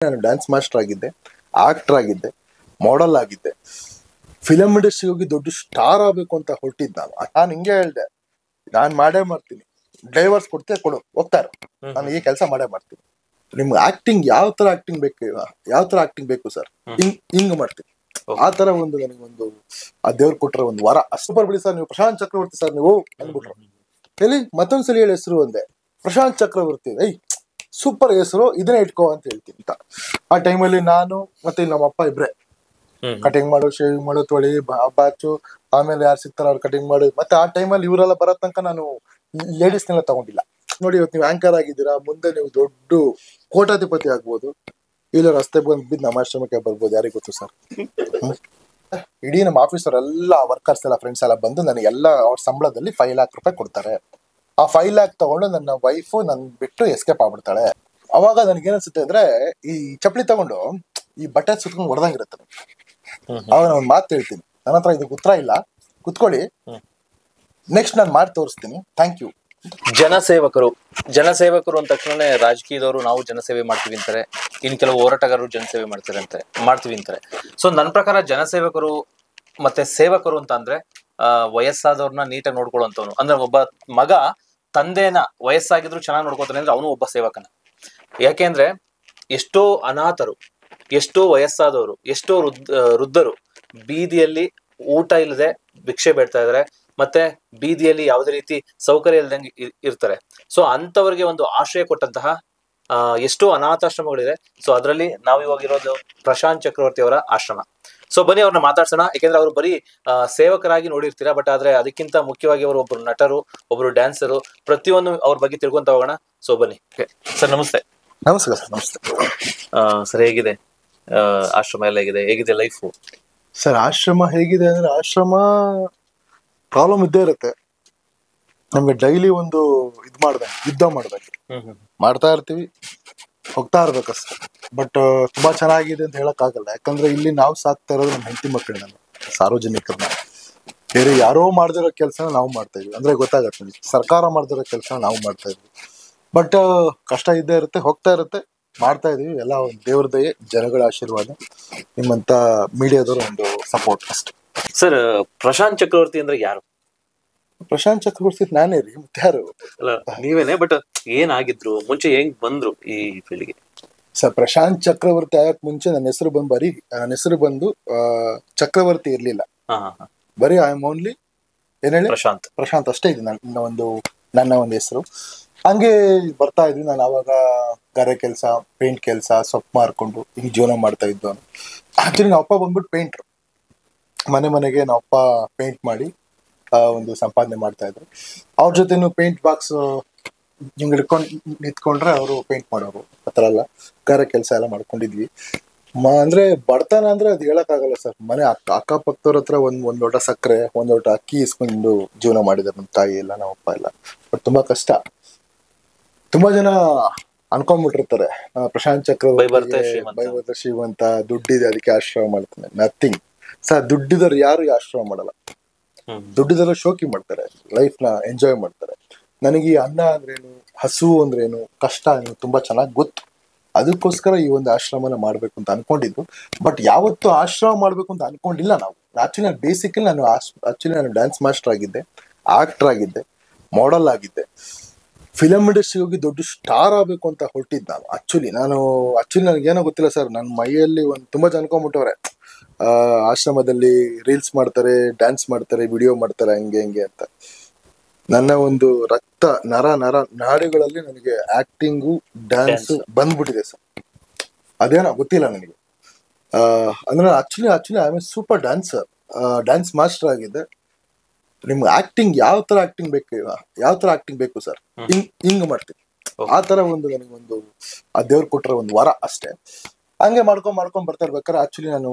ನಾನು dance master ಆಗಿದ್ದೆ, actor ಆಗಿದ್ದೆ, ಮಾಡೆಲ್ ಆಗಿದ್ದೆ. ಫಿಲಂ ಇಂಡಸ್ಟ್ರಿ ಹೋಗಿ ದೊಡ್ಡ ಸ್ಟಾರ್ ಆಗ್ಬೇಕು ಅಂತ ಹೊರಟಿದ್ ನಾನು ಹಿಂಗೆ ಹೇಳ್ದೆ, ನಾನ್ ಮಾಡೇ ಮಾಡ್ತೀನಿ, ಡೈವರ್ಸ್ ಕೊಡ್ತೀಯ ಕೊಡು, ಹೋಗ್ತಾರ, ನಾನು ಈ ಕೆಲಸ ಮಾಡೇ ಮಾಡ್ತೀನಿ. ನಿಮ್ಗೆ ಆಕ್ಟಿಂಗ್ ಯಾವ ತರ ಆಕ್ಟಿಂಗ್ ಬೇಕು, ಯಾವ ತರ ಆಕ್ಟಿಂಗ್ ಬೇಕು ಸರ್, ಹಿಂಗ್ ಮಾಡ್ತೀನಿ. ಆ ತರ ಒಂದು ನನಗೊಂದು ಆ ದೇವ್ರು ಕೊಟ್ರ ಒಂದು ವರ. ಸೂಪರ್ ಬಿಡಿ ಸರ್, ನೀವು ಪ್ರಶಾಂತ್ ಚಕ್ರವರ್ತಿ ಸರ್ ನೀವು ಅಂದ್ಬಿಟ್ರು. ಎಲ್ಲಿ ಮತ್ತೊಂದ್ಸಲಿ ಹೇಳಿ ಹೆಸರು ಒಂದೇ, ಪ್ರಶಾಂತ್ ಚಕ್ರವರ್ತಿ. ಸೂಪರ್ ಹೆಸರು, ಇದನ್ನೇ ಇಟ್ಕೋ ಅಂತ ಹೇಳ್ತೀನಿ ಅಂತ. ಆ ಟೈಮಲ್ಲಿ ನಾನು ಮತ್ತೆ ನಮ್ಮ ಅಪ್ಪ ಇಬ್ರೆ ಕಟಿಂಗ್ ಮಾಡು, ಶೇವಿಂಗ್ ಮಾಡು, ತೊಳಿ, ಬಾಚು, ಆಮೇಲೆ ಯಾರು ಸಿಗ್ತಾರ ಅವ್ರು ಕಟಿಂಗ್ ಮಾಡು. ಮತ್ತೆ ಆ ಟೈಮಲ್ಲಿ ಇವರೆಲ್ಲ ಬರೋ ತನಕ ನಾನು ಲೇಡೀಸ್ನೆಲ್ಲ ತಗೊಂಡಿಲ್ಲ. ನೋಡಿ, ಇವತ್ತು ನೀವು ಆಂಕರ್ ಆಗಿದ್ದೀರಾ, ಮುಂದೆ ನೀವು ದೊಡ್ಡ ಕೋಟಾಧಿಪತಿ ಆಗ್ಬೋದು, ಇಲ್ಲ ರಸ್ತೆ ಬಿದ್ದು ನಮ್ಮ ಆಶ್ರಮಕ್ಕೆ ಬರ್ಬೋದು, ಯಾರಿಗ ಗೊತ್ತು ಸರ್. ಇಡೀ ನಮ್ಮ ಆಫೀಸರ್ ಎಲ್ಲ ವರ್ಕರ್ಸ್ ಎಲ್ಲ ಫ್ರೆಂಡ್ಸ್ ಎಲ್ಲ ಬಂದು ನನಗೆಲ್ಲ ಅವ್ರ ಸಂಬಳದಲ್ಲಿ 5 ಲಕ್ಷ ರೂಪಾಯಿ ಕೊಡ್ತಾರೆ. ಆ 5 ಲಕ್ಷ ತಗೊಂಡು ನನ್ನ ವೈಫು ನನ್ ಬಿಟ್ಟು ಎಸ್ಕೇಪ್ ಆಗ್ಬಿಡ್ತಾಳೆ. ಅವಾಗ ನನಗೇನನ್ಸುತ್ತೆ ಅಂದ್ರೆ, ಈ ಚಪ್ಪಲಿ ತಗೊಂಡು ಈ ಬಟ್ಟೆ ಸುತ್ಕೊಂಡು ಹೊಡೆದಂಗಿರುತ್ತೆ. ಅವಾಗ ನಾನು ಒಂದು ಮಾತು ಹೇಳ್ತೀನಿ, ನನ್ನ ಹತ್ರ ಇದಕ್ಕೆ ಉತ್ತರ ಇಲ್ಲ, ಕುತ್ಕೊಳ್ಳಿ, ನೆಕ್ಸ್ಟ್ ನಾನು ಮಾಡಿ ತೋರಿಸ್ತೀನಿ, ಥ್ಯಾಂಕ್ ಯು. ಜನಸೇವಕರು ಅಂದ ತಕ್ಷಣ ರಾಜಕೀಯದವರು ನಾವು ಜನಸೇವೆ ಮಾಡ್ತೀವಿ ಅಂತಾರೆ, ಇನ್ ಕೆಲವು ಹೋರಾಟಗಾರರು ಜನಸೇವೆ ಮಾಡ್ತೀವಿ ಅಂತಾರೆ. ಸೊ ನನ್ನ ಪ್ರಕಾರ ಜನಸೇವಕರು ಮತ್ತೆ ಸೇವಕರು ಅಂತ ಅಂದ್ರೆ ವಯಸ್ಸಾದವ್ರನ್ನ ನೀಟಾಗಿ ನೋಡ್ಕೊಳ್ಳುವಂತವನು. ಅಂದ್ರೆ ಒಬ್ಬ ಮಗ ತಂದೆನ ವಯಸ್ಸಾಗಿದ್ರು ಚೆನ್ನಾಗಿ ನೋಡ್ಕೋತಾನೆ ಅಂದ್ರೆ ಅವನು ಒಬ್ಬ ಸೇವಕನ. ಯಾಕೆಂದ್ರೆ ಎಷ್ಟೋ ಅನಾಥರು, ಎಷ್ಟೋ ವಯಸ್ಸಾದವರು, ಎಷ್ಟೋ ವೃದ್ಧರು ಬೀದಿಯಲ್ಲಿ ಊಟ ಇಲ್ಲದೆ ಭಿಕ್ಷೆ ಬೇಡ್ತಾ ಇದಾರೆ, ಮತ್ತೆ ಬೀದಿಯಲ್ಲಿ ಯಾವುದೇ ರೀತಿ ಸೌಕರ್ಯ ಇಲ್ದಂಗೆ ಇರ್ತಾರೆ. ಸೊ ಅಂತವರಿಗೆ ಒಂದು ಆಶ್ರಯ ಕೊಟ್ಟಂತಹ ಎಷ್ಟೋ ಅನಾಥಾಶ್ರಮಗಳಿದೆ. ಸೊ ಅದರಲ್ಲಿ ನಾವು ಇವಾಗ ಇರೋದು ಪ್ರಶಾಂತ್ ಚಕ್ರವರ್ತಿ ಅವರ ಆಶ್ರಮ. ಸೊ ಬನ್ನಿ ಅವ್ರನ್ನ ಮಾತಾಡ್ಸೋಣ. ಯಾಕೆಂದ್ರೆ ಅವರು ಬರೀ ಸೇವಕರಾಗಿ ನೋಡಿರ್ತೀರಾ, ಬಟ್ ಆದ್ರೆ ಅದಕ್ಕಿಂತ ಮುಖ್ಯವಾಗಿ ಅವರು ಒಬ್ರು ನಟರು, ಒಬ್ರು ಡ್ಯಾನ್ಸರು, ಪ್ರತಿಯೊಂದು ಅವ್ರ ಬಗ್ಗೆ ತಿಳ್ಕೊಂತ ಹೋಗೋಣ. ಸೊ ಬನ್ನಿ ಸರ್. ನಮಸ್ತೆ. ನಮಸ್ಕಾರ ಸರ್. ನಮಸ್ತೆ ಸರ್. ಹೇಗಿದೆ ಆಶ್ರಮ ಎಲ್ಲ? ಹೇಗಿದೆ ಲೈಫು? ಸರ್ ಆಶ್ರಮ ಹೇಗಿದೆ ಅಂದ್ರೆ, ಆಶ್ರಮ ಪ್ರಾಬ್ಲಮ್ ಇದ್ದೇ ಇರುತ್ತೆ ನಮ್ಗೆ. ಡೈಲಿ ಒಂದು ಯುದ್ಧ ಮಾಡ್ಬೇಕು, ಮಾಡ್ತಾ ಇರ್ತೀವಿ, ಹೋಗ್ತಾ ಇರ್ಬೇಕಷ್ಟೆ. ಬಟ್ ತುಂಬಾ ಚೆನ್ನಾಗಿದೆ ಅಂತ ಹೇಳಕ್ ಆಗಲ್ಲ. ಯಾಕಂದ್ರೆ ಇಲ್ಲಿ ನಾವು ಸಾಕ್ತಾ ಇರೋದು ನಮ್ಮ ಹೆಂಡತಿ ಮಕ್ಕಳನ್ನ, ಸಾರ್ವಜನಿಕರನ್ನ. ಬೇರೆ ಯಾರೋ ಮಾಡ್ದಿರೋ ಕೆಲಸನ ನಾವು ಮಾಡ್ತಾ ಇದೀವಿ ಅಂದ್ರೆ ಗೊತ್ತಾಗತ್ತೆ. ಸರ್ಕಾರ ಮಾಡ್ದಿರೋ ಕೆಲಸ ನಾವು ಮಾಡ್ತಾ ಇದೀವಿ. ಬಟ್ ಕಷ್ಟ ಇದ್ದೇ ಇರುತ್ತೆ, ಹೋಗ್ತಾ ಇರುತ್ತೆ, ಮಾಡ್ತಾ ಇದೀವಿ. ಎಲ್ಲ ಒಂದು ದೇವ್ರ ದಯೆ, ಜನಗಳ ಆಶೀರ್ವಾದ, ನಿಮ್ಮಂತ ಮೀಡಿಯಾದವ್ರ ಒಂದು ಸಪೋರ್ಟ್ ಅಷ್ಟೇ. ಸರ್, ಪ್ರಶಾಂತ್ ಚಕ್ರವರ್ತಿ ಅಂದ್ರೆ ಯಾರು? ಪ್ರಶಾಂತ್ ಚಕ್ರವರ್ತಿ ನಾನೇ ರೀ, ಮತ್ತೆ ಯಾರು? ಅಲ್ಲ, ನೀವೇನೆ. ಬಟ್ ಏನಾಗಿದ್ರು ಮುಂಚೆ, ಹೆಂಗ್ ಬಂದ್ರು ಈ ಫೀಲ್ಡ್ಗೆ? ಸರ್, ಪ್ರಶಾಂತ್ ಚಕ್ರವರ್ತಿ ಆಗಕ್ ಮುಂಚೆ ನನ್ನ ಹೆಸರು ಬಂದು ಚಕ್ರವರ್ತಿ ಇರ್ಲಿಲ್ಲ. ಬರೀ ಐ ಆಮ್ ಓನ್ಲಿ ಏನ್ ಹೇಳಿ ಪ್ರಶಾಂತ್ ಅಷ್ಟೇ ಇದೆ ನನ್ನ ಒಂದು ಹೆಸರು. ಹಂಗೆ ಬರ್ತಾ ಇದ್ವಿ. ನಾನು ಅವಾಗ ಗಾರೆ ಕೆಲಸ, ಪೇಂಟ್ ಕೆಲಸ, ಸೊಪ್ಪು ಮಾರ್ಕೊಂಡು ಹಿಂಗ್ ಜೀವನ ಮಾಡ್ತಾ ಇದ್ದು. ಆಕ್ಚುಲಿ ನಮ್ಮ ಅಪ್ಪ ಬಂದ್ಬಿಟ್ಟು ಪೇಂಟ್ರು. ಮನೆಗೆ ನಮ್ಮ ಅಪ್ಪ ಪೇಂಟ್ ಮಾಡಿ ಒಂದು ಸಂಪಾದನೆ ಮಾಡ್ತಾ ಇದ್ರು. ಅವ್ರ ಜೊತೆನು ಪೇಂಟ್ ಬಾಕ್ಸ್ ಹಿಂಗ್ ಹಿಡ್ಕೊಂಡು ನಿಂತ್ಕೊಂಡ್ರೆ ಅವರು ಪೇಂಟ್ ಮಾಡೋರು. ಆ ಥರ ಎಲ್ಲ ಗಾರೆ ಕೆಲಸ ಎಲ್ಲ ಮಾಡ್ಕೊಂಡಿದ್ವಿ. ಅಂದ್ರೆ ಬಡತನ ಅಂದ್ರೆ ಅದು ಹೇಳಕ್ ಆಗಲ್ಲ ಸರ್. ಮನೆ ಅಕ್ಕಪಕ್ಕದವ್ರ ಹತ್ರ ಒಂದ್ ಲೋಟ ಸಕ್ಕರೆ, ಒಂದ್ ಲೋಟ ಅಕ್ಕಿ ಇಸ್ಕೊಂಡು ಜೀವನ ಮಾಡಿದಾರೆ ನಮ್ಮ ತಾಯಿ ಎಲ್ಲ, ನಮ್ಮ ಅಪ್ಪ ಎಲ್ಲ. ಬಟ್ ತುಂಬಾ ಕಷ್ಟ. ತುಂಬಾ ಜನ ಅನ್ಕೊಂಡ್ಬಿಟ್ಟಿರ್ತಾರೆ ಪ್ರಶಾಂತ್ ಚಕ್ರವರ್ತಿ ಬೈವರ್ತ ಶ್ರೀಮಂತ, ದುಡ್ಡಿದೆ ಅದಕ್ಕೆ ಆಶ್ರಮ ಮಾಡ್ತಾನೆ. Nothing sir. ದುಡ್ಡಿದವ್ರು ಯಾರು ಆಶ್ರಮ ಮಾಡಲ್ಲ. ದುಡ್ಡಿದವರು ಶೋಕಿ ಮಾಡ್ತಾರೆ, ಲೈಫ್ ನ ಎಂಜಾಯ್ ಮಾಡ್ತಾರೆ. ನನಗೆ ಈ ಅನ್ನ ಅಂದ್ರೇನು, ಹಸು ಅಂದ್ರೇನು, ಕಷ್ಟ ಏನು ತುಂಬಾ ಚೆನ್ನಾಗಿ ಗೊತ್ತು. ಅದಕ್ಕೋಸ್ಕರ ಈ ಒಂದು ಆಶ್ರಮನ ಮಾಡ್ಬೇಕು ಅಂತ ಅನ್ಕೊಂಡಿದ್ದು. ಬಟ್ ಯಾವತ್ತೂ ಆಶ್ರಮ ಮಾಡ್ಬೇಕು ಅಂತ ಅನ್ಕೊಂಡಿಲ್ಲ ನಾವು. ಬೇಸಿಕಲಿ ನಾನು ಡ್ಯಾನ್ಸ್ ಮಾಸ್ಟರ್ ಆಗಿದ್ದೆ, ಆಕ್ಟರ್ ಆಗಿದ್ದೆ, ಮಾಡೆಲ್ ಆಗಿದ್ದೆ. ಫಿಲಂ ಇಂಡಸ್ಟ್ರಿ ಹೋಗಿ ದೊಡ್ಡ ಸ್ಟಾರ್ ಆಗ್ಬೇಕು ಅಂತ ಹೊರಟಿದ್ ನಾನು. ನನಗೇನೋ ಗೊತ್ತಿಲ್ಲ ಸರ್. ನನ್ನ ಮೈಯಲ್ಲಿ ತುಂಬಾ ಜನ ಅನ್ಕೊಂಡ್ಬಿಟ್ಟವ್ರೆ, ಆಶ್ರಮದಲ್ಲಿ ರೀಲ್ಸ್ ಮಾಡ್ತಾರೆ, ಡ್ಯಾನ್ಸ್ ಮಾಡ್ತಾರೆ, ವಿಡಿಯೋ ಮಾಡ್ತಾರೆ, ಹಂಗೆ ಅಂತ. ನನ್ನ ಒಂದು ರಕ್ತ ನಾಡಿಗಳಲ್ಲಿ ನನಗೆ ಆಕ್ಟಿಂಗು, ಡ್ಯಾನ್ಸ್ ಬಂದ್ಬಿಟ್ಟಿದೆ ಸರ್. ಅದೇನೋ ಗೊತ್ತಿಲ್ಲ ನನಗೆ. ಅಂದ್ರೆ actually I am A super dancer, dance master ಆಗಿದ್ದೆ. ನಿಮ್ಗೆ ಆಕ್ಟಿಂಗ್ ಯಾವ ತರ ಆಕ್ಟಿಂಗ್ ಬೇಕು ಸರ್, ಹಿಂಗ್ ಮಾಡ್ತೀನಿ. ಆ ತರ ನನಗೊಂದು ಆ ದೇವ್ರು ಕೊಟ್ರ ಒಂದು ವರ ಅಷ್ಟೇ. ಹಂಗೆ ಮಾಡ್ಕೊಂಡ್ ಬರ್ತಾ ಇರ್ಬೇಕಾದ್ರೆ ಆಕ್ಚುಲಿ ನಾನು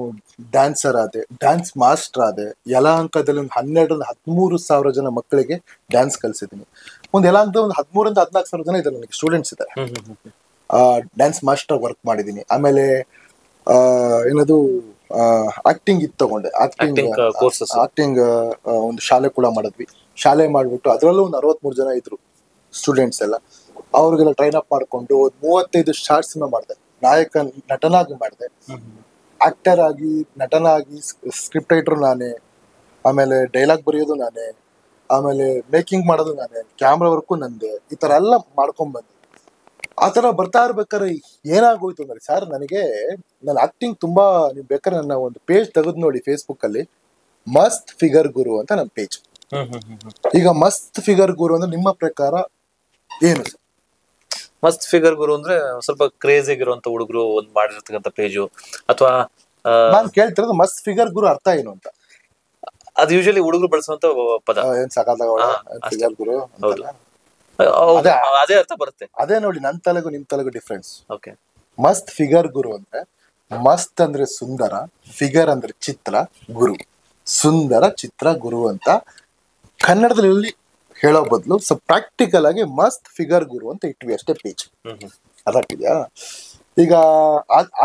ಡ್ಯಾನ್ಸರ್ ಆದೆ, ಡ್ಯಾನ್ಸ್ ಮಾಸ್ಟರ್ ಆದೆ. ಯಲಹಂಕದಲ್ಲಿ ಒಂದು 12-13 ಸಾವಿರ ಜನ ಮಕ್ಕಳಿಗೆ ಡ್ಯಾನ್ಸ್ ಕಲ್ಸಿದ್ದೀನಿ. ಯಲಹಂಕದ 13-14 ಸಾವಿರ ಜನ ಇದ್ದಾರೆ ನನಗೆ, ಸ್ಟೂಡೆಂಟ್ಸ್ ಇದ್ದಾರೆ. ಡ್ಯಾನ್ಸ್ ಮಾಸ್ಟರ್ ವರ್ಕ್ ಮಾಡಿದೀನಿ. ಆಮೇಲೆ ಏನದು ಆಕ್ಟಿಂಗ್ ತಗೊಂಡೆ. ಆಕ್ಟಿಂಗ್ ಒಂದು ಶಾಲೆ ಕೂಡ ಮಾಡಿದ್ವಿ. ಶಾಲೆ ಮಾಡ್ಬಿಟ್ಟು ಅದರಲ್ಲೂ ಒಂದು 63 ಜನ ಇದ್ರು ಸ್ಟೂಡೆಂಟ್ಸ್ ಎಲ್ಲ. ಅವ್ರಿಗೆಲ್ಲ ಟ್ರೈನ್ ಅಪ್ ಮಾಡ್ಕೊಂಡು 35 ಶಾರ್ಟ್ಸ್ ಮಾಡಿದೆ. ನಾಯಕ ನಟನಾಗಿ ಮಾಡಿದೆ, ಆಕ್ಟರ್ ಆಗಿ, ನಟನಾಗಿ, ಸ್ಕ್ರಿಪ್ಟ್ ರೈಟರ್ ನಾನೇ, ಆಮೇಲೆ ಡೈಲಾಗ್ ಬರೆಯೋದು ನಾನೇ, ಆಮೇಲೆ ಮೇಕಿಂಗ್ ಮಾಡೋದು ನಾನೇ, ಕ್ಯಾಮ್ರಾ ವರ್ಕು ನಂದೆ, ಈ ತರ ಎಲ್ಲ ಮಾಡ್ಕೊಂಡ್ ಬಂದೆ. ಆ ತರ ಬರ್ತಾ ಇರ್ಬೇಕಾದ್ರೆ ಏನಾಗೋಯ್ತು ಅಂದ್ರೆ ಸರ್, ನನಗೆ ನನ್ನ ಆಕ್ಟಿಂಗ್ ತುಂಬಾ, ನೀವು ಬೇಕಾದ್ರೆ ನನ್ನ ಒಂದು ಪೇಜ್ ತೆಗೆದು ನೋಡಿ ಫೇಸ್ಬುಕ್ ಅಲ್ಲಿ, ಮಸ್ತ್ ಫಿಗರ್ ಗುರು ಅಂತ ನನ್ನ ಪೇಜ್. ಈಗ ಮಸ್ತ್ ಫಿಗರ್ ಗುರು ಅಂದ್ರೆ ನಿಮ್ಮ ಪ್ರಕಾರ ಏನು ಸರ್? ಮಸ್ತ್ ಫಿಗರ್ ಗುರು ಅಂದ್ರೆ ಸ್ವಲ್ಪ ಕ್ರೇಜ್ ಆಗಿರುವಂತ ಹುಡುಗರು ಒಂದ್ ಮಾಡಿರ್ತಕ್ಕಂಥ ಪೇಜು, ಅಥವಾ ನಾನ್ ಕೇಳ್ತಿರೋದು ಮಸ್ತ್ ಫಿಗರ್ ಗುರು ಅರ್ಥ ಏನು ಅಂತ. ಅದು ಯೂಶಲಿ ಹುಡುಗರು ಬಳಸುವಂತ ಪದ. ಏನ್ ಸಕಾಲ ಫಿಗರ್ ಗುರು, ಅದೇ ಅರ್ಥ ಬರುತ್ತೆ. ಅದೇ ನೋಡಿ, ನನ್ ತಲೆಗೂ ನಿಮ್ ತಲೆಗೂ ಡಿಫ್ರೆನ್ಸ್. ಓಕೆ. ಮಸ್ತ್ ಫಿಗರ್ ಗುರು ಅಂದ್ರೆ, ಮಸ್ತ್ ಅಂದ್ರೆ ಸುಂದರ, ಫಿಗರ್ ಅಂದ್ರೆ ಚಿತ್ರ, ಗುರು ಸುಂದರ ಚಿತ್ರ ಗುರು ಅಂತ ಕನ್ನಡದಲ್ಲಿ ಹೇಳೋ ಬದಲು ಸ್ವಲ್ಪ ಪ್ರಾಕ್ಟಿಕಲ್ ಆಗಿ ಮಸ್ತ್ ಫಿಗರ್ ಗುರು ಅಂತ ಇಟ್ವಿ ಅಷ್ಟೇ ಪೇಜ್. ಅದಾಗ್ತಿದ್ಯಾ? ಈಗ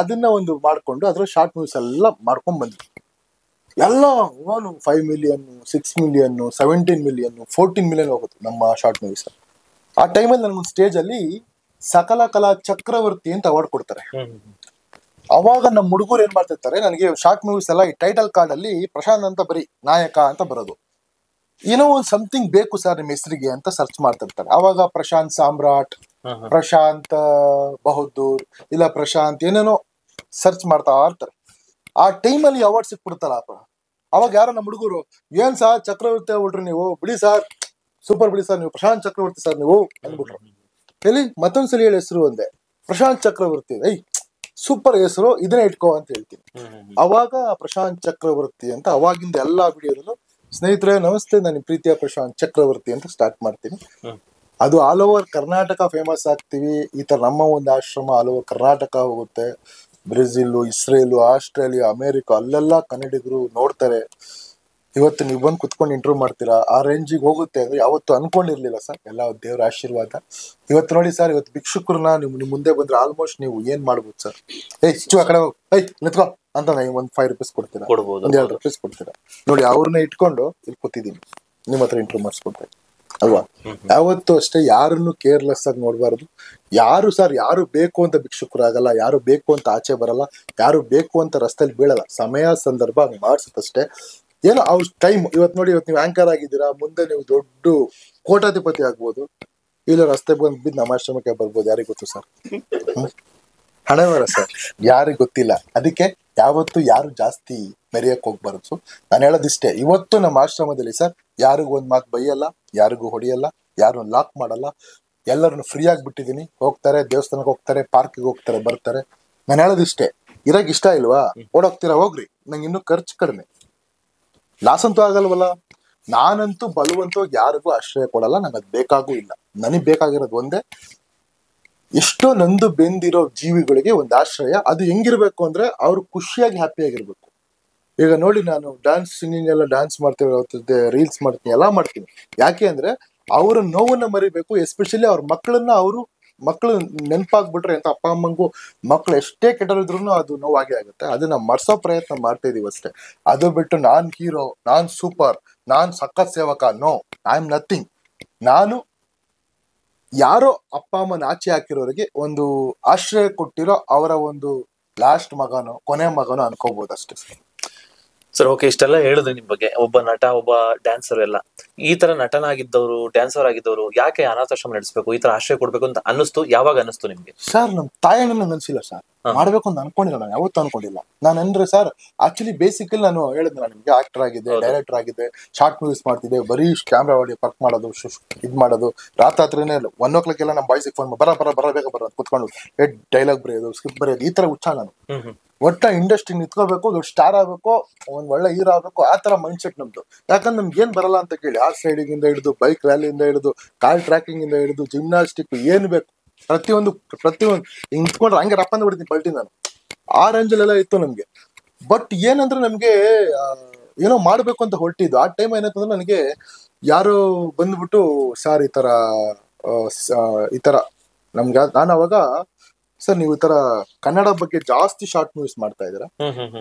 ಅದನ್ನ ಒಂದು ಮಾಡ್ಕೊಂಡು ಅದ್ರ ಶಾರ್ಟ್ ಮೂವೀಸ್ ಎಲ್ಲ ಮಾಡ್ಕೊಂಡ್ ಬಂದ್ವಿ. ಎಲ್ಲ 5 ಮಿಲಿಯನ್, 6 ಮಿಲಿಯನ್, 17 ಮಿಲಿಯನ್, 14 ಮಿಲಿಯನ್ ಹೋಗುತ್ತೆ ನಮ್ಮ ಶಾರ್ಟ್ ಮೂವೀಸ್. ಆ ಟೈಮಲ್ಲಿ ನನಗೊಂದು ಸ್ಟೇಜ್ ಅಲ್ಲಿ ಸಕಲ ಕಲಾ ಚಕ್ರವರ್ತಿ ಅಂತ ಅವಾರ್ಡ್ ಕೊಡ್ತಾರೆ. ಅವಾಗ ನಮ್ಮ ಹುಡುಗರು ಏನ್ ಮಾಡ್ತಿರ್ತಾರೆ, ನನಗೆ ಶಾರ್ಟ್ ಮೂವೀಸ್ ಎಲ್ಲ ಈ ಟೈಟಲ್ ಕಾರ್ಡ್ ಅಲ್ಲಿ ಪ್ರಶಾಂತ್ ಅಂತ ಬರೀ ನಾಯಕ ಅಂತ ಬರೋದು. ಏನೋ ಒಂದು ಸಮಥಿಂಗ್ ಬೇಕು ಸರ್ ನಿಮ್ಮ ಹೆಸರಿಗೆ ಅಂತ ಸರ್ಚ್ ಮಾಡ್ತಿರ್ತಾರೆ. ಅವಾಗ ಪ್ರಶಾಂತ್ ಸಾಮ್ರಾಟ್, ಪ್ರಶಾಂತ್ ಬಹದ್ದೂರ್, ಇಲ್ಲ ಪ್ರಶಾಂತ್ ಏನೇನೋ ಸರ್ಚ್ ಮಾಡ್ತಾ ಇರ್ತಾರೆ. ಆ ಟೈಮಲ್ಲಿ ಅವಾರ್ಡ್ ಸಿಕ್ಬಿಡ್ತಾರ. ಅವಾಗ ಯಾರೋ ನಮ್ಮ ಹುಡುಗರು, ಏನ್ ಸಾರ್ ಚಕ್ರವರ್ತಿ ಆಗ್ಬಿಟ್ರಿ ನೀವು, ಬಿಡಿ ಸಾರ್, ಸೂಪರ್ ಬಿಡಿ ಸರ್ ನೀವು, ಪ್ರಶಾಂತ್ ಚಕ್ರವರ್ತಿ ಸರ್ ನೀವು ಅಂದ್ಬಿಟ್ರು. ಎಲ್ಲಿ ಮತ್ತೊಂದ್ಸಲ ಹೇಳಿ ಹೆಸರು ಒಂದೇ, ಪ್ರಶಾಂತ್ ಚಕ್ರವರ್ತಿ. ಸೂಪರ್ ಹೆಸರು, ಇದನ್ನೇ ಇಟ್ಕೋ ಅಂತ ಹೇಳ್ತೀನಿ. ಅವಾಗ ಪ್ರಶಾಂತ್ ಚಕ್ರವರ್ತಿ ಅಂತ ಅವಾಗಿಂದ ಎಲ್ಲಾ ವಿಡಿಯೋದಲ್ಲೂ, ಸ್ನೇಹಿತರೆ ನಮಸ್ತೆ, ನಾನು ಪ್ರೀತಿಯ ಪ್ರಶಾಂತ್ ಚಕ್ರವರ್ತಿ ಅಂತ ಸ್ಟಾರ್ಟ್ ಮಾಡ್ತೀನಿ. ಅದು ಆಲ್ ಓವರ್ ಕರ್ನಾಟಕ ಫೇಮಸ್ ಆಗ್ತೀವಿ. ಈ ತರ ನಮ್ಮ ಒಂದು ಆಶ್ರಮ ಆಲ್ ಓವರ್ ಕರ್ನಾಟಕ ಹೋಗುತ್ತೆ. ಬ್ರೆಜಿಲ್, ಇಸ್ರೇಲ್, ಆಸ್ಟ್ರೇಲಿಯಾ, ಅಮೆರಿಕ, ಅಲ್ಲೆಲ್ಲ ಕನ್ನಡಿಗರು ನೋಡ್ತಾರೆ. ಇವತ್ತು ನೀವು ಬಂದು ಕುತ್ಕೊಂಡು ಇಂಟರ್ವ್ಯೂ ಮಾಡ್ತೀರಾ, ಆ ರೇಂಜಿಗೆ ಹೋಗುತ್ತೆ ಅಂದ್ರೆ ಯಾವತ್ತು ಅನ್ಕೊಂಡಿರ್ಲಿಲ್ಲ ಸರ್. ಎಲ್ಲ ದೇವರ ಆಶೀರ್ವಾದ. ಇವತ್ತು ನೋಡಿ ಸರ್, ಇವತ್ತು ಭಿಕ್ಷುಕರನ್ನ ನಿಮ್ ಮುಂದೆ ಬಂದ್ರೆ ಆಲ್ಮೋಸ್ಟ್ ನೀವು ಏನ್ ಮಾಡ್ಬೋದು ಸರ್, ಹೆಚ್ಚು ಆ ಕಡೆ ನಿತ್ಕೋ ಅಂತ ಒಂದ್ 5 ರೂಪೀಸ್ ಕೊಡ್ತೀರಾ, ಒಂದ್ 2 ರೂಪೀಸ್ ಕೊಡ್ತೀರಾ. ನೋಡಿ ಅವ್ರನ್ನ ಇಟ್ಕೊಂಡು ಇಲ್ಲಿ ಕೂತಿದ್ದೀನಿ, ನಿಮ್ಮ ಹತ್ರ ಇಂಟರ್ವ್ಯೂ ಮಾಡಿಸ್ಕೊಡ್ತಾ ಅಲ್ವಾ. ಯಾವತ್ತು ಅಷ್ಟೇ ಯಾರನ್ನು ಕೇರ್ಲೆಸ್ ಆಗಿ ನೋಡ್ಬಾರ್ದು. ಯಾರು ಸರ್, ಯಾರು ಬೇಕು ಅಂತ ಭಿಕ್ಷುಕರಾಗಲ್ಲ, ಯಾರು ಬೇಕು ಅಂತ ಆಚೆ ಬರಲ್ಲ, ಯಾರು ಬೇಕು ಅಂತ ರಸ್ತೆಯಲ್ಲಿ ಬೀಳಲ್ಲ. ಸಮಯ ಸಂದರ್ಭ ಮಾಡ್ಸುತ್ತಷ್ಟೇ. ಏನೋ ಅವ್ರ ಟೈಮ್. ಇವತ್ತು ನೋಡಿ, ಇವತ್ತು ನೀವು ಆಂಕರ್ ಆಗಿದ್ದೀರಾ, ಮುಂದೆ ನೀವು ದೊಡ್ಡ ಕೋಟಾಧಿಪತಿ ಆಗ್ಬೋದು, ಇಲ್ಲ ರಸ್ತೆ ಬಂದು ಬಿದ್ದು ನಮ್ಮ ಆಶ್ರಮಕ್ಕೆ ಬರ್ಬೋದು, ಯಾರಿಗ್ ಗೊತ್ತು ಸರ್. ಹಣೆ ಬರ ಸರ್, ಯಾರಿಗ್ ಗೊತ್ತಿಲ್ಲ. ಅದಕ್ಕೆ ಯಾವತ್ತು ಯಾರು ಜಾಸ್ತಿ ಮೆರೆಯಕ್ ಹೋಗ್ಬಾರ್ದು. ನಾನು ಹೇಳೋದಿಷ್ಟೇ, ಇವತ್ತು ನಮ್ಮ ಆಶ್ರಮದಲ್ಲಿ ಸರ್ ಯಾರಿಗೂ ಒಂದ್ ಮಾತು ಬೈಯಲ್ಲ, ಯಾರಿಗೂ ಹೊಡಿಯಲ್ಲ, ಯಾರನ್ನು ಲಾಕ್ ಮಾಡಲ್ಲ. ಎಲ್ಲರನ್ನು ಫ್ರೀ ಆಗಿ ಬಿಟ್ಟಿದ್ದೀನಿ. ಹೋಗ್ತಾರೆ, ದೇವಸ್ಥಾನಕ್ಕೆ ಹೋಗ್ತಾರೆ, ಪಾರ್ಕಿಗೆ ಹೋಗ್ತಾರೆ, ಬರ್ತಾರೆ. ನಾನು ಹೇಳೋದಿಷ್ಟೇ, ಇರಾಕ್ ಇಷ್ಟ ಇಲ್ವಾ, ಓಡೋಗ್ತೀರಾ ಹೋಗ್ರಿ, ನಂಗೆ ಇನ್ನೂ ಖರ್ಚು ಕಡಿಮೆ, ಲಾಸ್ ಅಂತೂ ಆಗಲ್ವಲ್ಲ. ನಾನಂತೂ ಬಲವಂತವಾಗಿ ಯಾರಿಗೂ ಆಶ್ರಯ ಕೊಡಲ್ಲ, ನನಗೆ ಅದು ಬೇಕಾಗೂ ಇಲ್ಲ. ನನಗ್ ಬೇಕಾಗಿರೋದು ಒಂದೇ, ಎಷ್ಟೋ ನಂದು ಬೆಂದಿರೋ ಜೀವಿಗಳಿಗೆ ಒಂದು ಆಶ್ರಯ. ಅದು ಹೆಂಗಿರ್ಬೇಕು ಅಂದ್ರೆ ಅವ್ರು ಖುಷಿಯಾಗಿ ಹ್ಯಾಪಿಯಾಗಿರ್ಬೇಕು. ಈಗ ನೋಡಿ, ನಾನು ಡ್ಯಾನ್ಸ್, ಸಿಂಗಿಂಗ್ ಎಲ್ಲ ಡ್ಯಾನ್ಸ್ ಮಾಡ್ತೀವಿ, ರೀಲ್ಸ್ ಮಾಡ್ತೀನಿ, ಎಲ್ಲ ಮಾಡ್ತೀನಿ. ಯಾಕೆ ಅಂದ್ರೆ ಅವರ ನೋವನ್ನ ಮರಿಬೇಕು. ಎಸ್ಪೆಷಲಿ ಅವ್ರ ಮಕ್ಕಳು ನೆನಪಾಗ್ಬಿಟ್ರೆ ಅಂತ ಅಪ್ಪ ಅಮ್ಮಂಗೂ, ಮಕ್ಳು ಎಷ್ಟೇ ಕೆಟ್ಟರಿದ್ರು ಅದು ನೋವಾಗೇ ಆಗುತ್ತೆ. ಅದನ್ನ ಮರ್ಸೋ ಪ್ರಯತ್ನ ಮಾಡ್ತಾ ಇದೀವಿ ಅಷ್ಟೇ. ಅದು ಬಿಟ್ಟು ನಾನ್ ಹೀರೋ, ನಾನ್ ಸೂಪರ್, ನಾನ್ ಸಖತ್ ಸೇವಕ, ನೋ, ಐ ಆಮ್ ನಥಿಂಗ್. ನಾನು ಯಾರೋ ಅಪ್ಪ ಅಮ್ಮನ ಆಚೆ ಹಾಕಿರೋರಿಗೆ ಒಂದು ಆಶ್ರಯ ಕೊಟ್ಟಿರೋ ಅವರ ಒಂದು ಲಾಸ್ಟ್ ಮಗನೋ ಕೊನೆ ಮಗನೋ ಅನ್ಕೋಬಹುದು ಅಷ್ಟೇ ಸರ್. ಓಕೆ, ಇಷ್ಟೆಲ್ಲ ಹೇಳಿದ್ರಿ ನಿಮ್ ಬಗ್ಗೆ. ಒಬ್ಬ ನಟ, ಒಬ್ಬ ಡ್ಯಾನ್ಸರ್ ಎಲ್ಲ ಈ ತರ ನಟನಾಗಿದ್ದವರು, ಡ್ಯಾನ್ಸರ್ ಆಗಿದ್ದವರು ಯಾಕೆ ಅನಾಥಾಶ್ರಮ ನಡೆಸಬೇಕು, ಈ ತರ ಆಶ್ರಯ ಕೊಡ್ಬೇಕು ಅಂತ ಅನ್ನಿಸ್ತು? ಯಾವಾಗ ಅನ್ನಿಸ್ತು ನಿಮ್ಗೆ? ಸರ್, ನಮ್ ತಾಯಣ್ಣ ನಂಗೆ ಅನ್ಸಿಲ್ಲ ಸರ್, ಮಾಡ್ಬೇಕು ಅಂತ ಅನ್ಕೊಂಡಿಲ್ಲ. ನಾನು ಯಾವತ್ತೂ ಅನ್ಕೊಂಡಿಲ್ಲ. ನಾನು ಅಂದ್ರೆ ಸರ್, ಆಕ್ಚುಲಿ ಬೇಸಿಕಲಿ ನಾನು ಹೇಳಿದ್ನಲ್ಲ ನಿಮ್ಗೆ, ಆಕ್ಟರ್ ಆಗಿದೆ, ಡೈರೆಕ್ಟರ್ ಆಗಿದೆ, ಶಾರ್ಟ್ ಮೂವೀಸ್ ಮಾಡ್ತಿದ್ದೆ, ಬರೀ ಕ್ಯಾಮ್ರಾ ಹೊಡಿ ವರ್ಕ್ ಮಾಡೋದು, ಇದ್ ಮಾಡೋದು. ರಾತ್ರಿನೇ 1 o'clock ಎಲ್ಲ ನಮ್ಮ ಬಾಯ್ಸಿಗೆ ಫೋನ್ ಬೇಗ ಬರ ಕುತ್ಕೊಂಡು ಡೈಲಾಗ್ ಬರೆಯೋದು, ಸ್ಕ್ರಿಪ್ಟ್ ಬರೆಯೋದು, ಈ ತರ ಹುಚ್ಚ ನಾನು. ಒಟ್ಟ ಇಂಡಸ್ಟ್ರಿ ನಿಂತ್ಕೋಬೇಕು, ದೊಡ್ಡ ಸ್ಟಾರ್ ಆಗ್ಬೇಕು, ಒಂದ್ ಒಳ್ಳೆ ಹೀರೋ ಆಗ್ಬೇಕು, ಆ ತರ ಮೈಂಡ್ ಸೆಟ್ ನಮ್ದು. ಯಾಕಂದ್ರೆ ನಮ್ಗೆ ಏನ್ ಬರಲ್ಲ ಅಂತ ಕೇಳಿ, ಹಾರ್ಸ್ ರೈಡಿಂಗ್ ಇಂದ ಹಿಡಿದು, ಬೈಕ್ ರ್ಯಾಲಿಯಿಂದ ಹಿಡಿದು, ಕಾರ್ ಟ್ರ್ಯಾಕಿಂಗ್ ಇಂದ ಹಿಡಿದು, ಜಿಮ್ನಾಸ್ಟಿಕ್, ಏನ್ ಬೇಕು ಪ್ರತಿಯೊಂದು ನಿಂತ್ಕೊಂಡ್ರೆ ಹಂಗೆ ರಪ್ಪಂದ ಬಿಡ್ತೀನಿ ಪಲ್ಟಿ ನಾನು. ಆ ರೇಂಜಲ್ಲೆಲ್ಲ ಇತ್ತು ನಮ್ಗೆ. ಬಟ್ ಏನಂದ್ರೆ ನಮ್ಗೆ ಏನೋ ಮಾಡ್ಬೇಕು ಅಂತ ಹೊರಟಿದ್ದು. ಆ ಟೈಮ್ ಏನಾಯ್ತಂದ್ರೆ ನನಗೆ ಯಾರು ಬಂದ್ಬಿಟ್ಟು, ಸರ್ ಈ ತರ ನಮ್ಗೆ, ನಾನು ಅವಾಗ, ಸರ್ ನೀವು ಈ ತರ ಕನ್ನಡ ಬಗ್ಗೆ ಜಾಸ್ತಿ ಶಾರ್ಟ್ ಮೂವೀಸ್ ಮಾಡ್ತಾ ಇದ್ದೀರಾ,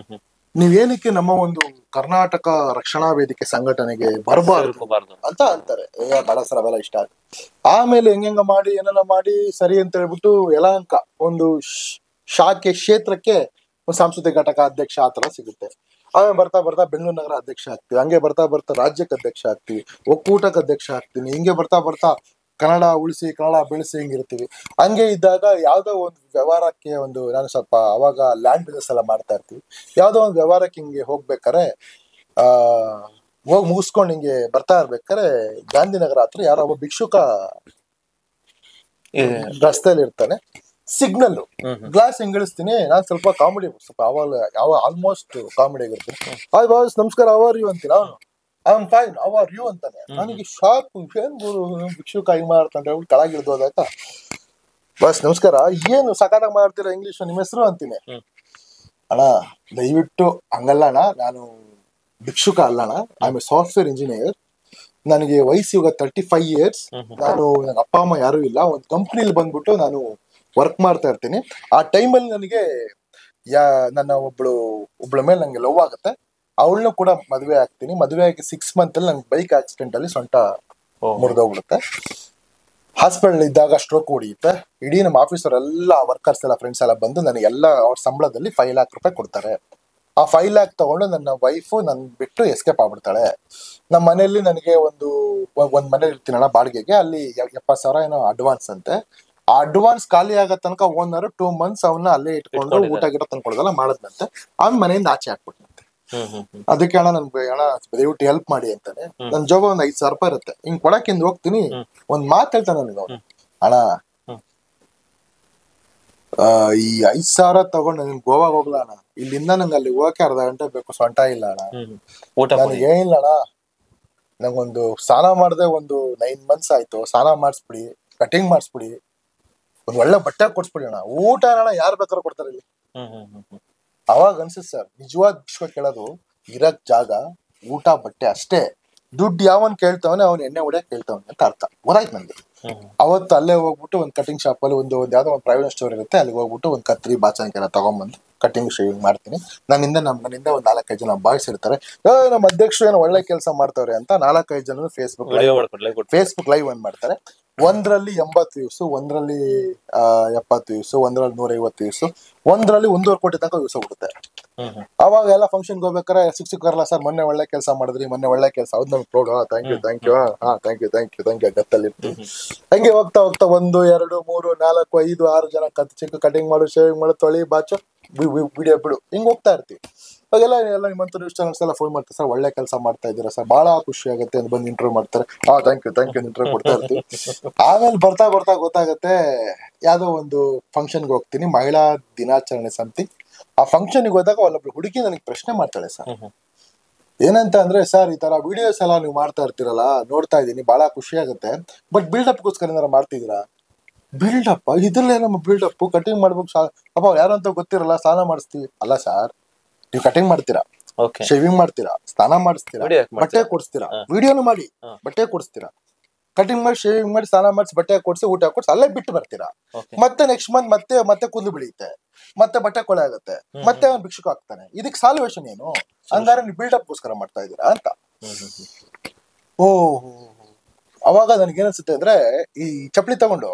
ನೀವೇನಕ್ಕೆ ನಮ್ಮ ಒಂದು ಕರ್ನಾಟಕ ರಕ್ಷಣಾ ವೇದಿಕೆ ಸಂಘಟನೆಗೆ ಬರಬಾರದು ಅಂತ ಅಂತಾರೆ. ಬೇಡ ಸರ್, ಅವೆಲ್ಲ ಇಷ್ಟ ಆಗುತ್ತೆ. ಆಮೇಲೆ ಹೆಂಗ ಮಾಡಿ ಏನೆಲ್ಲ ಮಾಡಿ ಸರಿ ಅಂತ ಹೇಳ್ಬಿಟ್ಟು ಯಲಹಂಕ ಒಂದು ಶಾಖೆ ಕ್ಷೇತ್ರಕ್ಕೆ ಒಂದು ಸಾಂಸ್ಕೃತಿಕ ಘಟಕ ಅಧ್ಯಕ್ಷ ಆ ತರ ಸಿಗುತ್ತೆ. ಆಮೇಲೆ ಬರ್ತಾ ಬರ್ತಾ ಬೆಂಗಳೂರು ನಗರ ಅಧ್ಯಕ್ಷ ಆಗ್ತೀವಿ, ಹಂಗೆ ಬರ್ತಾ ಬರ್ತಾ ರಾಜ್ಯಕ್ಕೆ ಅಧ್ಯಕ್ಷ ಆಗ್ತೀವಿ, ಒಕ್ಕೂಟಕ್ಕೆ ಅಧ್ಯಕ್ಷ ಆಗ್ತೀನಿ, ಹಿಂಗೆ ಬರ್ತಾ ಬರ್ತಾ ಕನ್ನಡ ಉಳಿಸಿ ಕನ್ನಡ ಬೆಳೆಸಿ ಹಿಂಗಿರ್ತೀವಿ. ಹಂಗೆ ಇದ್ದಾಗ ಯಾವ್ದೋ ಒಂದು ವ್ಯವಹಾರಕ್ಕೆ ನಾನು ಸ್ವಲ್ಪ ಅವಾಗ ಲ್ಯಾಂಡ್ ಬಿಸ್ನೆಸ್ ಎಲ್ಲ ಮಾಡ್ತಾ ಇರ್ತೀವಿ. ಯಾವ್ದೋ ಒಂದು ವ್ಯವಹಾರಕ್ಕೆ ಹಿಂಗೆ ಹೋಗ್ಬೇಕಾರೆ ಹೋಗಿ ಮುಗಿಸ್ಕೊಂಡು ಹಿಂಗೆ ಬರ್ತಾ ಇರ್ಬೇಕಾರೆ ಗಾಂಧಿನಗರ ಹತ್ರ ಯಾರೋ ಒಬ್ಬ ಭಿಕ್ಷುಕ ರಸ್ತೆಯಲ್ಲಿ ಇರ್ತಾನೆ. ಸಿಗ್ನಲ್ ಗ್ಲಾಸ್ ಹಿಂಗಿಳಿಸ್ತೀನಿ, ನಾನ್ ಸ್ವಲ್ಪ ಕಾಮಿಡಿ ಸ್ವಲ್ಪ ಆಲ್ಮೋಸ್ಟ್ ಕಾಮಿಡಿ ಆಗಿರ್ತೀನಿ. ಹಾಯ್ ಬಾಸ್ ನಮಸ್ಕಾರ, ಅವರ್ ಯು ಅಂತೀನಿ. ಅವನು I am fine, how are you ಅಂತಾನೆ. ನನಗೆ ಶಾಕ್, ಏನ್ ಗುರು ಭಿಕ್ಷುಕ ಹಿಂಗ್ ಮಾಡ್ತಾನೆ. ಕೆಳಗಿಳಿದು ಹೋದಾಗ ಬಾಸ್ ನಮಸ್ಕಾರ, ಏನು ಸಕಾಲಾಗಿ ಮಾಡ್ತೀರಾ ಇಂಗ್ಲಿಷ್, ನಿಮ್ಮ ಹೆಸರು ಅಂತೀನಿ. ಅಣ್ಣ ದಯವಿಟ್ಟು ಹಂಗಲ್ಲ ಅಣ್ಣ, ನಾನು ಭಿಕ್ಷುಕ ಅಲ್ಲ ಅಣ್ಣ, I am A software engineer. ನನಗೆ ವಯಸ್ಸು ಇವಾಗ 35 years. ನಾನು ನನ್ನ ಅಪ್ಪ ಅಮ್ಮ ಯಾರು ಇಲ್ಲ, ಒಂದು ಕಂಪ್ನಿಲಿ ಬಂದ್ಬಿಟ್ಟು ನಾನು ವರ್ಕ್ ಮಾಡ್ತಾ ಇರ್ತೀನಿ. ಆ ಟೈಮಲ್ಲಿ ನನಗೆ ನನ್ನ ಒಬ್ಳ ಮೇಲೆ ನಂಗೆ ಲವ್ ಆಗುತ್ತೆ. ಅವಳನ್ನ ಕೂಡ ಮದುವೆ ಆಗ್ತೀನಿ. ಮದುವೆ ಆಗಿ 6 months ಅಲ್ಲಿ ನಂಗೆ ಬೈಕ್ ಆಕ್ಸಿಡೆಂಟ್ ಅಲ್ಲಿ ಸೊಂಟ ಮುರಿದೋಗ್ಬಿಡುತ್ತೆ. ಹಾಸ್ಪಿಟಲ್ ಇದ್ದಾಗ ಸ್ಟ್ರೋಕ್ ಹೊಡಿಯುತ್ತೆ. ಇಡೀ ನಮ್ಮ ಆಫೀಸರ್ ಎಲ್ಲ ವರ್ಕರ್ಸ್ ಎಲ್ಲ ಫ್ರೆಂಡ್ಸ್ ಎಲ್ಲ ಬಂದು ನನಗೆಲ್ಲ ಅವ್ರ ಸಂಬಳದಲ್ಲಿ 5 lakh ರೂಪಾಯಿ ಕೊಡ್ತಾರೆ. ಆ 5 lakh ತಗೊಂಡು ನನ್ನ ವೈಫು ನನ್ ಬಿಟ್ಟು ಎಸ್ಕೇಪ್ ಆಗ್ಬಿಡ್ತಾಳೆ. ನಮ್ಮ ಮನೆಯಲ್ಲಿ ನನಗೆ ಒಂದ್ ಮನೆ ಇರ್ತೀನಲ್ಲ ಬಾಡಿಗೆಗೆ, ಅಲ್ಲಿ 70,000 ಏನೋ ಅಡ್ವಾನ್ಸ್ ಅಂತೆ. ಆ ಅಡ್ವಾನ್ಸ್ ಖಾಲಿ ಆಗೋ ತನಕ ಓನರ್ 2 months ಅವನ್ನ ಅಲ್ಲೇ ಇಟ್ಕೊಂಡು ಊಟ ಗಿಡ ತಂದ್ಕೊಡೋದಲ್ಲ ಮಾಡದ್ನಂತೆ. ಅವ್ನ ಮನೆಯಿಂದ ಆಚೆ ಹಾಕ್ಬಿಟ್ನಂತೆ. ಅದಕ್ಕೆ ಅಣ್ಣ ನನ್ಗೆ ದಯವಿಟ್ಟು ಹೆಲ್ಪ್ ಮಾಡಿ ಅಂತಾನೆ. ನನ್ ಜೋಬ ಒಂದ್ 5,000 ರೂಪಾಯಿ ಇರುತ್ತೆ. ಹಿಂಗ್ ಕೊಡಕ್ಕಿಂದ ಹೋಗ್ತೀನಿ, ಒಂದ್ ಮಾತು ಹೇಳ್ತಾನೆ ನನಗೆ ಅವನು, ಅಣ್ಣ ಈ 5,000 ತಗೊಂಡು ನನ್ ಗೋವಾಗ ಹೋಗ್ಲ ಅಣ್ಣ, ಇಲ್ಲಿಂದ ನಂಗೆ ಅಲ್ಲಿ ಹೋಗಕ್ಕೆ ಅರ್ಧ ಗಂಟೆ ಬೇಕು, ಸೊಂಟ ಇಲ್ಲ ಅಣ್ಣ, ನನಗೆ ಏನಿಲ್ಲ ಅಣ್ಣ, ನಂಗೊಂದು ಸ್ನಾನ ಮಾಡ್ದೆ ಒಂದು 9 months ಆಯ್ತು, ಸ್ನಾನ ಮಾಡಿಸ್ಬಿಡಿ, ಕಟಿಂಗ್ ಮಾಡಿಸ್ಬಿಡಿ, ಒಂದ್ ಒಳ್ಳೆ ಬಟ್ಟೆ ಕೊಡ್ಸ್ಬಿಡಿ ಅಣ್ಣ, ಊಟ ಅಣ್ಣ ಯಾರು ಬೇಕಾದ್ರೂ ಕೊಡ್ತಾರೆ ಇಲ್ಲಿ. ಅವಾಗ ಅನ್ಸುತ್ತೆ ಸರ್, ನಿಜವಾದ ವಿಶ್ವ ಕೇಳೋದು ಇರಕ್ ಜಾಗ, ಊಟ, ಬಟ್ಟೆ ಅಷ್ಟೇ. ದುಡ್ಡು ಯಾವನ್ ಕೇಳ್ತಾವನೆ ಅವ್ನು ಎಣ್ಣೆ ಹೊಡಿಯಕ್ ಕೇಳ್ತಾವನೆ ಅಂತ ಅರ್ಥ ಗೊತ್ತಾಯ್ತು ನನ್ಗೆ. ಅವತ್ತು ಅಲ್ಲೇ ಹೋಗ್ಬಿಟ್ಟು ಒಂದು ಕಟಿಂಗ್ ಶಾಪ್ ಅಲ್ಲಿ ಒಂದು ಯಾವ್ದೋ ಒಂದು ಪ್ರೈವೇಟ್ ಸ್ಟೋರ್ ಇರುತ್ತೆ, ಅಲ್ಲಿಗೆ ಹೋಗ್ಬಿಟ್ಟು ಒಂದು ಕತ್ರಿ ಬಾಚಣಿಕೆಲ್ಲ ತಗೊಂಡ್ಬಂದು ಕಟಿಂಗ್ ಶೇವಿಂಗ್ ಮಾಡ್ತೀನಿ. ನನ್ನಿಂದ ಒಂದ್ 4-5 ಜನ ಬಾಯ್ಸ್ ಇರ್ತಾರೆ. ನಮ್ಮ ಅಧ್ಯಕ್ಷರು ಏನೋ ಒಳ್ಳೆ ಕೆಲಸ ಮಾಡ್ತಾವ್ರೆ ಅಂತ 4-5 ಜನ ಫೇಸ್ಬುಕ್ ಲೈವ್ ಒಂದ್ ಮಾಡ್ತಾರೆ. ಒಂದ್ರಲ್ಲಿ 80 views, ಒಂದ್ರಲ್ಲಿ 70 views, ಒಂದ್ರಲ್ಲಿ 150 views, ಒಂದ್ರಲ್ಲಿ 1.5 ಕೋಟಿ ತನಕ ವ್ಯೂಸ್ ಹೋಗುತ್ತೆ. ಅವಾಗ ಎಲ್ಲ ಫಂಕ್ಷನ್ಗೆ ಹೋಗ್ಬೇಕಾರೆ ಸಿಕ್ಕಾರಲ್ಲ ಸರ್, ಮೊನ್ನೆ ಒಳ್ಳೆ ಕೆಲಸ ಮಾಡಿದ್ರಿ, ಮೊನ್ನೆ ಒಳ್ಳೆ ಕೆಲಸ, ಹೌದು ನಮ್ಗೆ proud, thank you thank you ಗತ್ತಲ್ಲಿ ಇರ್ತೀವಿ. ಹಂಗೆ ಹೋಗ್ತಾ 1, 2, 3, 4, 5, 6 ಜನ ಚಿಕ್ಕ ಕಟಿಂಗ್ ಮಾಡು, ಶೇವಿಂಗ್ ಮಾಡು, ತೊಳಿ, ಬಾಚು, ವಿಡಿಯೋ ಬಿಡು, ಹಿಂಗ್ ಹೋಗ್ತಾ ಇರ್ತೀವಿ. ಅವಾಗೆಲ್ಲ ನಿಮ್ಮಂತ ನ್ಯೂಸ್ ಚಾನಲ್ಸ್ ಎಲ್ಲ ಫೋನ್ ಮಾಡ್ತಾರೆ, ಸರ್ ಒಳ್ಳೆ ಕೆಲಸ ಮಾಡ್ತಾ ಇದ್ದೀರಾ ಸರ್, ಬಹಳ ಖುಷಿ ಆಗುತ್ತೆ ಅಂತ ಬಂದು ಇಂಟರ್ವ್ಯೂ ಮಾಡ್ತಾರೆ. ಥ್ಯಾಂಕ್ ಯು ಇಂಟರ್ವ್ಯೂ ಕೊಡ್ತಾ ಇರ್ತೀವಿ. ಆಮೇಲೆ ಬರ್ತಾ ಗೊತ್ತಾಗತ್ತೆ, ಯಾವ್ದೋ ಒಂದು ಫಂಕ್ಷನ್ಗೆ ಹೋಗ್ತೀನಿ, ಮಹಿಳಾ ದಿನಾಚರಣೆ ಸಮಥಿಂಗ್. ಆ ಫಂಕ್ಷನ್ಗೆ ಹೋದಾಗ ಒಬ್ಬಳು ಹುಡುಗಿ ನನಗೆ ಪ್ರಶ್ನೆ ಮಾಡ್ತಾಳೆ ಸರ್, ಏನಂತ ಅಂದ್ರೆ, ಸರ್ ಈ ತರ ವಿಡಿಯೋಸ್ ಎಲ್ಲ ನೀವು ಮಾಡ್ತಾ ಇರ್ತೀರಲ್ಲ, ನೋಡ್ತಾ ಇದೀನಿ, ಬಹಳ ಖುಷಿ ಆಗುತ್ತೆ, ಬಟ್ ಬಿಲ್ಡಪ್ಗೋಸ್ಕರ ಏನಾರ ಮಾಡ್ತಿದ್ದೀರಾ? ಬಿಲ್ಡಪ್? ಇದ್ರಲ್ಲೇ ನಮ್ಮ ಬಿಲ್ಡಪ್, ಕಟಿಂಗ್ ಮಾಡ್ಬೇಕು ಅಪ್ಪ, ಯಾರು ಅಂತ ಗೊತ್ತಿರಲ್ಲ, ಸ್ನಾನ ಮಾಡಿಸ್ತೀವಿ. ಅಲ್ಲ ಸರ್, ನೀವು ಕಟಿಂಗ್ ಮಾಡ್ತೀರಾ, ಶೇವಿಂಗ್ ಮಾಡ್ತೀರಾ, ಸ್ನಾನ ಮಾಡಿಸ್ತೀರಾ, ಬಟ್ಟೆ ಕೊಡಿಸ್ತೀರಾ, ವಿಡಿಯೋನು ಮಾಡಿ ಬಟ್ಟೆ ಕೊಡಿಸ್ತೀರಾ, ಕಟಿಂಗ್ ಮಾಡಿ, ಶೇವಿಂಗ್ ಮಾಡಿ, ಸ್ನಾನ ಮಾಡಿಸಿ, ಬಟ್ಟೆ ಕೊಡಿಸಿ, ಊಟ ಕೊಡಿಸಿ, ಅಲ್ಲೇ ಬಿಟ್ಟು ಬರ್ತೀರಾ. ಮತ್ತೆ ನೆಕ್ಸ್ಟ್ ಮಂತ್ ಮತ್ತೆ ಕೂದಲು ಬೆಳೆಯುತ್ತೆ, ಮತ್ತೆ ಬಟ್ಟೆ ಕೊಳೆ ಆಗುತ್ತೆ, ಮತ್ತೆ ಅವ್ನು ಭಿಕ್ಷುಕ ಆಗ್ತಾನೆ. ಇದಕ್ಕೆ ಸಾಲ್ವೇಷನ್ ಏನು? ಹಂಗಾರೆ ನೀವು ಬಿಲ್ಡಪ್ ಗೋಸ್ಕರ ಮಾಡ್ತಾ ಇದ್ದೀರಾ ಅಂತ. ಅವಾಗ ನನಗೇನನ್ಸುತ್ತೆ ಅಂದ್ರೆ, ಈ ಚಪ್ಪಲಿ ತಗೊಂಡು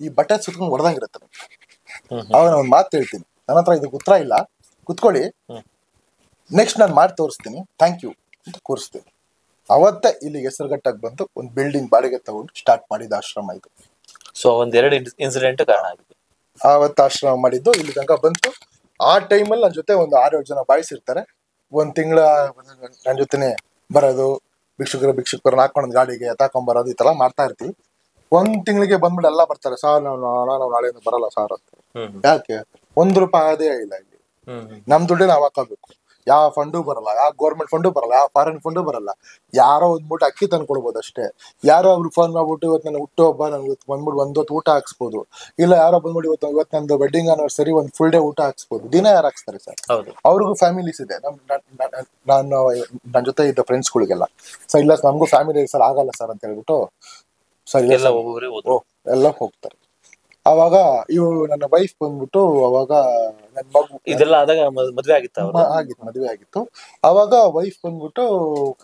ಈ ಬಟ್ಟೆ ಸುತ್ಕೊಂಡು ಹೊಡೆದಂಗಿರುತ್ತೆ. ಅವಾಗ ನಾನು ಒಂದು ಮಾತು ಹೇಳ್ತೀನಿ, ನನ್ನ ಹತ್ರ ಇದಕ್ಕೆ ಉತ್ತರ ಇಲ್ಲ, ಕುತ್ಕೊಳ್ಳಿ, ನೆಕ್ಸ್ಟ್ ನಾನು ಮಾಡಿ ತೋರಿಸ್ತೀನಿ, ಥ್ಯಾಂಕ್ ಯು ಅಂತ ಕೂರಿಸ್ತೀನಿ. ಅವತ್ತೇ ಇಲ್ಲಿ ಹೆಸರುಘಟ್ಟಕ್ಕೆ ಬಂದು ಒಂದು ಬಿಲ್ಡಿಂಗ್ ಬಾಡಿಗೆ ತಗೊಂಡು ಸ್ಟಾರ್ಟ್ ಮಾಡಿದ ಆಶ್ರಮ ಇದು. ಸೊ ಒಂದೆರಡು ಇನ್ಸಿಡೆಂಟ್ ಕಾರಣ ಆಗಿದೆ. ಆವತ್ತು ಆಶ್ರಮ ಮಾಡಿದ್ದು ಇಲ್ಲಿ ತನಕ ಬಂತು. ಆ ಟೈಮಲ್ಲಿ ನನ್ನ ಜೊತೆ ಒಂದು 6-7 ಜನ ಬಾಯ್ಸ್ ಇರ್ತಾರೆ. 1 ತಿಂಗಳ ನನ್ನ ಜೊತೆನೆ ಬರೋದು, ಭಿಕ್ಷುಕರನ್ನ ಹಾಕೊಂಡು ಗಾಡಿಗೆ ಎತ್ತಾಕೊಂಬರೋದು, ಈ ತರ ಮಾಡ್ತಾ ಇರ್ತೀವಿ. 1 ತಿಂಗಳಿಗೆ ಬಂದ್ಬಿಟ್ಟು ಎಲ್ಲ ಬರ್ತಾರೆ, ಸಾರ್ ನಾವು ನಾಳೆಯಿಂದ ಬರಲ್ಲ ಸಾರ್ ಅಂತ. ಯಾಕೆ? 1 ರೂಪಾಯಿ ಅದೇ ಇಲ್ಲ ಇಲ್ಲಿ. ನಮ್ ದುಡ್ಡೇ ನಾವು ಹಾಕೋಬೇಕು. ಯಾವ ಫಂಡು ಬರಲ್ಲ, ಯಾವ ಗೌರ್ಮೆಂಟ್ ಫಂಡು ಬರಲ್ಲ, ಯಾವ ಫಾರಿನ್ ಫಂಡು ಬರಲ್ಲ. ಯಾರೋ ಒಂದ್ ಮೂಟೆ ಅಕ್ಕಿ ತಂದು ಕೊಡ್ಬೋದು ಅಷ್ಟೇ. ಯಾರೋ ಒಬ್ರು ಫೋನ್ ಮಾಡ್ಬಿಟ್ಟು ಇವತ್ತು ನನ್ನ ಹುಟ್ಟು ಹಬ್ಬ, ನನ್ಗೆ ಬಂದ್ಬಿಟ್ಟು 1 ಹೊತ್ತು ಊಟ ಹಾಕ್ಸ್ಬೋದು. ಇಲ್ಲ ಯಾರೋ ಬಂದ್ಬಿಟ್ಟು ಇವತ್ತು ನಂದು ವೆಡ್ಡಿಂಗ್ ಆನಿವರ್ಸರಿ, ಒಂದು ಫುಲ್ ಡೇ ಊಟ ಹಾಕ್ಸ್ಬೋದು. ದಿನ ಯಾರು ಹಾಕ್ಸ್ತಾರೆ ಸರ್? ಅವ್ರಿಗೂ ಫ್ಯಾಮಿಲೀಸ್ ಇದೆ. ನಾನು ನನ್ನ ಜೊತೆ ಇದ್ದ ಫ್ರೆಂಡ್ಸ್ಗಳಿಗೆಲ್ಲ ಸರ್, ಇಲ್ಲ ನಮಗೂ ಫ್ಯಾಮಿಲಿ ಸರ್, ಆಗಲ್ಲ ಸರ್ ಅಂತ ಹೇಳ್ಬಿಟ್ಟು ಸರ್ ಎಲ್ಲ ಹೋಗ್ತಾರೆ. ಅವಾಗ ಇವ್ರು ನನ್ನ ವೈಫ್ ಬಂದ್ಬಿಟ್ಟು, ಅವಾಗ ನನ್ನ ಮಗು ಇದೆಲ್ಲ ಆದಾಗ ಮದ್ವೆ ಆಗಿತ್ತು. ಅವಾಗ ವೈಫ್ ಬಂದ್ಬಿಟ್ಟು,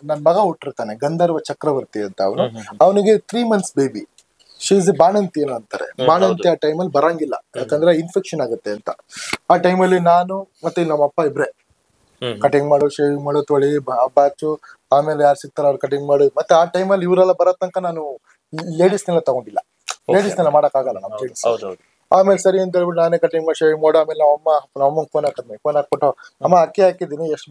ನನ್ ಮಗ ಹುಟ್ಟಿರ್ತಾನೆ, ಗಂಧರ್ವ ಚಕ್ರವರ್ತಿ ಅಂತ ಅವನು. ಅವನಿಗೆ 3 months ಬೇಬಿ. ಶೀಸ್ ಬಾಣಂತಿ ಏನೋ ಅಂತಾರೆ. ಬಾಣಂತಿ ಆ ಟೈಮಲ್ಲಿ ಬರಂಗಿಲ್ಲ, ಯಾಕಂದ್ರೆ ಇನ್ಫೆಕ್ಷನ್ ಆಗುತ್ತೆ ಅಂತ. ಆ ಟೈಮಲ್ಲಿ ನಾನು ಮತ್ತೆ ನಮ್ಮ ಅಪ್ಪ ಇಬ್ರೆ ಕಟಿಂಗ್ ಮಾಡು, ಶೇವಿಂಗ್ ಮಾಡು, ತೊಳಿ, ಬಾಚು, ಆಮೇಲೆ ಯಾರು ಸಿಗ್ತಾರ ಅವ್ರು ಕಟಿಂಗ್ ಮಾಡಿ. ಮತ್ತೆ ಆ ಟೈಮಲ್ಲಿ ಇವರೆಲ್ಲ ಬರೋ ತನಕ ನಾನು ಲೇಡೀಸ್ನೆಲ್ಲ ತಗೊಂಡಿಲ್ಲ, ಲೇಡೀಸ್ನೆಲ್ಲ ಮಾಡಕ್ ಆಗಲ್ಲ ನಮ್ಮ ಜೆಂಟ್ಸ್. ಆಮೇಲೆ ಸರಿ ಅಂತ ಹೇಳ್ಬಿಟ್ಟು ನಾನೇ ಕಟಿಂಗ್ ಮಾಡಿ ಶೇವಿಂಗ್ ಮಾಡು. ಆಮೇಲೆ ನಮ್ಮಮ್ಮಗೆ ಫೋನ್ ಹಾಕ್ಬಿಟ್ಟು, ಅಮ್ಮ ಅಕ್ಕಿ ಹಾಕಿದ್ದೀನಿ, ಎಷ್ಟು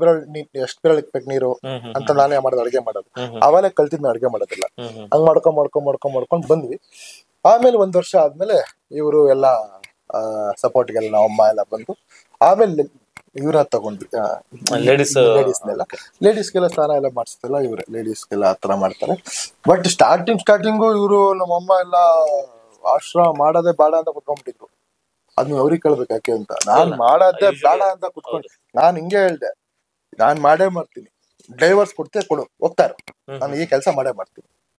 ಬೆರಳು ಇಕ್ಬೇಕು ನೀರು ಅಂತ ನಾನೇ ಮಾಡೋದು, ಅಡುಗೆ ಮಾಡೋದು. ಅವಾಗಲೇ ಕಲ್ತಿದ್ನ ಅಡುಗೆ ಮಾಡೋದಿಲ್ಲ. ಹಂಗ್ ಮಾಡ್ಕೊಂಡ್ ಬಂದ್ವಿ. ಆಮೇಲೆ 1 ವರ್ಷ ಆದ್ಮೇಲೆ ಇವರು ಎಲ್ಲ ಸಪೋರ್ಟ್ಗೆಲ್ಲ ನಮ್ಮಮ್ಮ ಎಲ್ಲ ಬಂದು, ಆಮೇಲೆ ಇವ್ರ ತಗೊಂಡ್ವಿ ಲೇಡೀಸ್ಗೆಲ್ಲ ಸ್ನಾನ ಎಲ್ಲ ಮಾಡಿಸ್ತಲ್ಲ ಇವ್ರೆ, ಲೇಡೀಸ್ಗೆಲ್ಲ ಆತರ ಮಾಡ್ತಾರೆ. ಬಟ್ ಸ್ಟಾರ್ಟಿಂಗು ಇವರು ನಮ್ಮಮ್ಮ ಎಲ್ಲ ಆಶ್ರಮ ಮಾಡೋದೇ ಬೇಡ ಅಂತ ಕುತ್ಕೊಂಡ್ಬಿಟ್ಟಿದ್ರು. ಅದನ್ನ ಅವ್ರಿಗೆ ಕೇಳ್ಬೇಕು ಯಾಕೆ ಅಂತ. ನಾನ್ ಮಾಡೋದೇ ಬೇಡ ಅಂತ ಕುತ್ಕೊಂಡು ನಾನ್ ಹಿಂಗೆ ಹೇಳ್ದೆ, ನಾನ್ ಮಾಡೇ ಮಾಡ್ತೀನಿ, ಡೈವರ್ಸ್ ಕೊಡ್ತೆ ಕೊಡು, ಹೋಗ್ತಾರ, ನಾನು ಈ ಕೆಲಸ ಮಾಡೇ ಮಾಡ್ತೀನಿ.